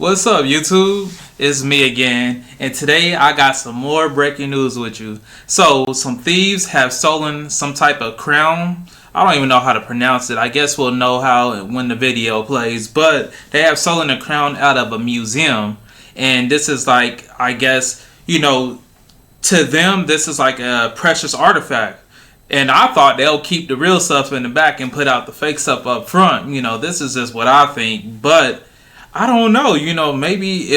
What's up, YouTube? It's me again, and today I got some more breaking news with you. So, some thieves have stolen some type of crown. I don't even know how to pronounce it. I guess we'll know how when the video plays, but they have stolen a crown out of a museum, and this is like, I guess, to them, this is like a precious artifact. And I thought they'll keep the real stuff in the back and put out the fake stuff up front. This is just what I think, but I don't know, maybe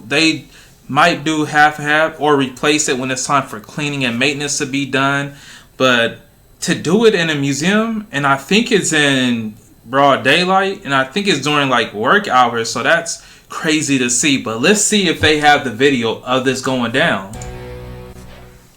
they might do half or replace it when it's time for cleaning and maintenance to be done. But to do it in a museum, and I think it's in broad daylight, and I think it's during like work hours, so that's crazy to see. But let's see if they have the video of this going down.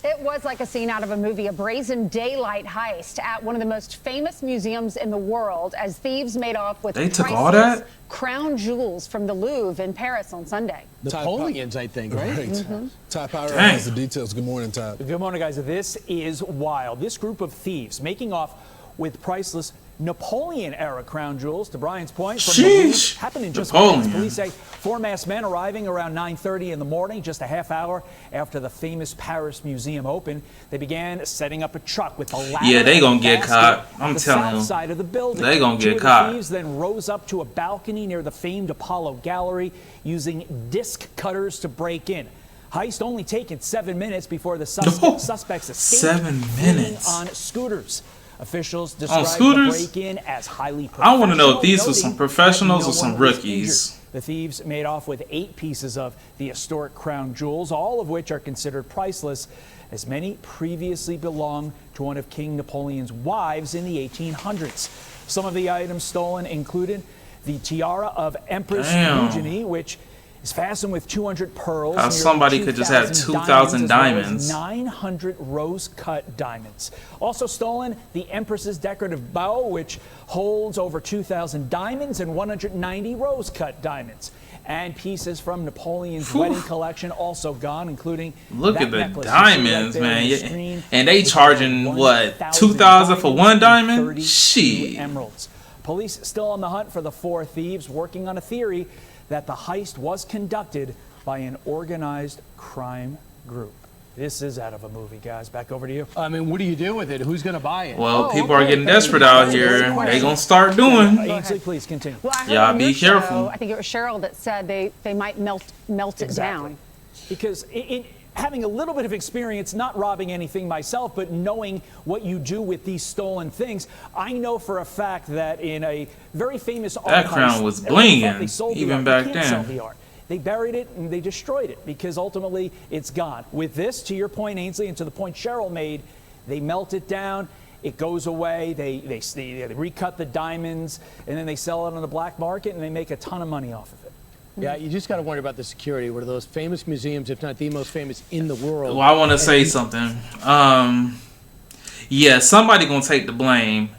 It was like a scene out of a movie, a brazen daylight heist at one of the most famous museums in the world as thieves made off with priceless crown jewels from the Louvre in Paris on Sunday. Napoleon's, I think, right? Ty Power has the details. Good morning, Ty. Good morning, guys. This is wild. This group of thieves making off with priceless Napoleon-era crown jewels, to Brian's point, from the Louvre, happened in just minutes. Police say four masked men arriving around 9:30 in the morning, just a half hour after the famous Paris museum opened. They began setting up a truck with the ladder. Yeah, they gonna get caught. I'm telling you. Side of the building. They gonna get Two caught. of the thieves then rose up to a balcony near the famed Apollo Gallery using disc cutters to break in. Heist only taken 7 minutes before the suspects escaped. 7 minutes on scooters. Officials described the break-in as highly professional. I want to know if these were some professionals or some rookies. The thieves made off with 8 pieces of the historic crown jewels, all of which are considered priceless, as many previously belonged to one of King Napoleon's wives in the 1800s. Some of the items stolen included the tiara of Empress Eugenie, which is fastened with 200 pearls. How somebody could just have 2,000 diamonds. 900 rose-cut diamonds. Also stolen, the Empress's decorative bow, which holds over 2,000 diamonds and 190 rose-cut diamonds. And pieces from Napoleon's wedding collection also gone, including look at the diamonds, man. And they charging what, 2,000 for one diamond? Shit. Emeralds. Police still on the hunt for the 4 thieves, working on a theory that the heist was conducted by an organized crime group. This is out of a movie, guys. Back over to you. I mean, what do you do with it? Who's going to buy it? Well, people are getting desperate out here. They're going to start doing. Ainsley, please continue. Well, I heard yeah, on be careful. Show, I think it was Cheryl that said they might melt it down. Because having a little bit of experience, not robbing anything myself, but knowing what you do with these stolen things, I know for a fact that in a very famous art that crown was blinging even back then. They buried it and they destroyed it because ultimately it's gone. With this, to your point, Ainsley, and to the point Cheryl made, they melt it down, it goes away, they recut the diamonds, and then they sell it on the black market and they make a ton of money off of it. Yeah, you just got to worry about the security. One of those famous museums, if not the most famous in the world. Well, I want to say something. Yeah, somebody going to take the blame.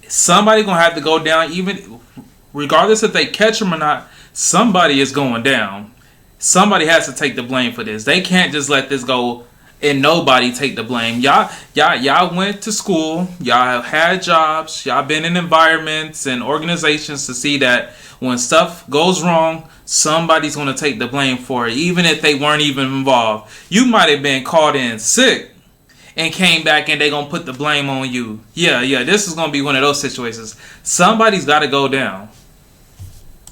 Somebody going to have to go down, even regardless if they catch them or not. Somebody is going down. Somebody has to take the blame for this. They can't just let this go and nobody take the blame. Y'all went to school. Y'all had jobs. Y'all been in environments and organizations to see that when stuff goes wrong, somebody's going to take the blame for it, even if they weren't even involved. You might have been called in sick and came back and they're going to put the blame on you. Yeah, this is going to be one of those situations. Somebody's got to go down.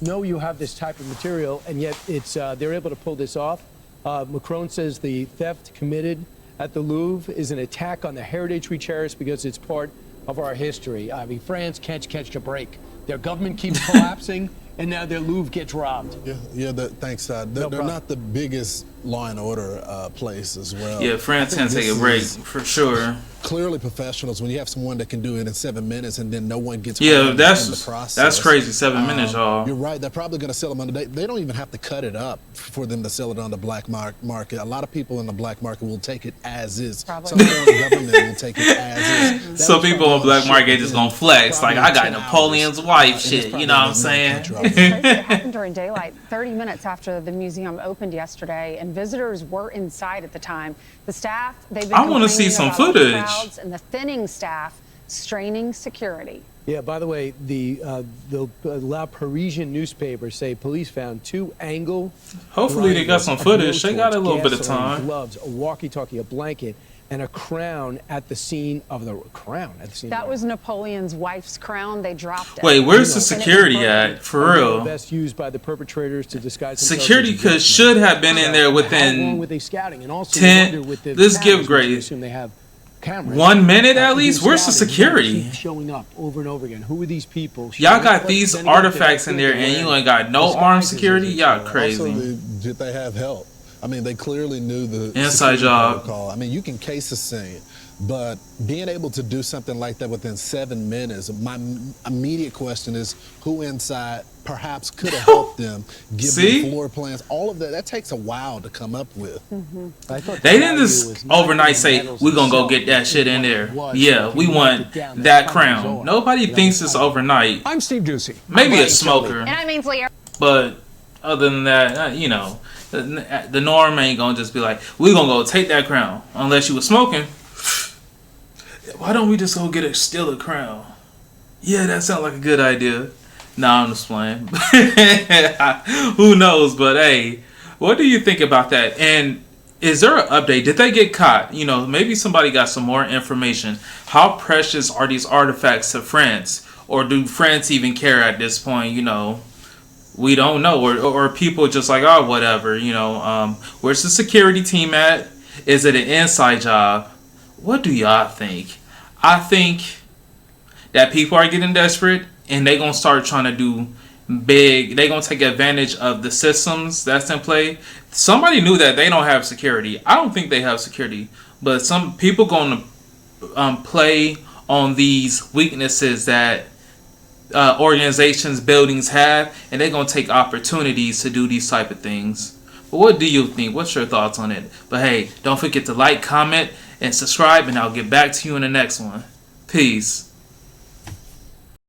No, you have this type of material, and yet it's they're able to pull this off. Macron says the theft committed at the Louvre is an attack on the heritage we cherish because it's part of our history. I mean, France can't catch a break. Their government keeps collapsing, and now their Louvre gets robbed. Thanks, Todd. They're not the biggest law and order place as well. Yeah, France can take a break for sure. Clearly professionals. When you have someone that can do it in 7 minutes and then no one gets hurt in the process. That's crazy. 7 minutes, y'all. You're right. They're probably going to sell them on the day. They don't even have to cut it up for them to sell it on the black market. A lot of people in the black market will take it as is. Some foreign government will take it as is. Some people on the black market just gonna flex like I got Napoleon's wife shit. You know what I'm saying? It happened during daylight, 30 minutes after the museum opened yesterday, and visitors were inside at the time. The staff, they've been I want to see some footage. And the thinning staff straining security. Yeah, by the way, the La Parisian newspaper say police found 2 angle. Hopefully they got some footage. They got a little bit of time. Gloves, a walkie-talkie, a blanket, and a crown at the scene of the That was Napoleon's wife's crown. They dropped it. Wait, where's the security at? For real? Best used by the perperpetrators to disguise security should have been in there within How long were they scouting? And also 10. Let's give Grace. Assume they have cameras. 1 minute at least. Where's the security? Keep showing up over and over again. Who are these people? Y'all got these artifacts in there, and you ain't got no armed security. Y'all crazy. Also, did they have help? I mean, they clearly knew the inside job. Protocol. I mean, you can case a scene, but being able to do something like that within 7 minutes, my immediate question is, who inside perhaps could have helped them, give them floor plans, all of that. That takes a while to come up with. I thought they didn't just overnight say, we're going to go get that shit in there. Yeah, we want that crown. Nobody thinks it's overnight. I'm Steve Ducey. Maybe a smoker. And I'm Ainsley. But other than that, you know, the norm ain't going to just be like, we're going to go take that crown. Unless you were smoking. Why don't we just go steal a crown? Yeah, that sounds like a good idea. Nah, I'm just playing. Who knows? But hey, what do you think about that? And is there an update? Did they get caught? You know, maybe somebody got some more information. How precious are these artifacts to France? Or do France even care at this point? You know, we don't know. Or people just like, oh, whatever. You know, where's the security team at? Is it an inside job? What do y'all think? I think that people are getting desperate and they're going to start trying to do big. They're going to take advantage of the systems that's in play. Somebody knew that they don't have security. I don't think they have security. But some people going to play on these weaknesses that organizations, buildings have. And they're going to take opportunities to do these type of things. But what do you think? What's your thoughts on it? But hey, don't forget to like, comment, and subscribe, and I'll get back to you in the next one. Peace.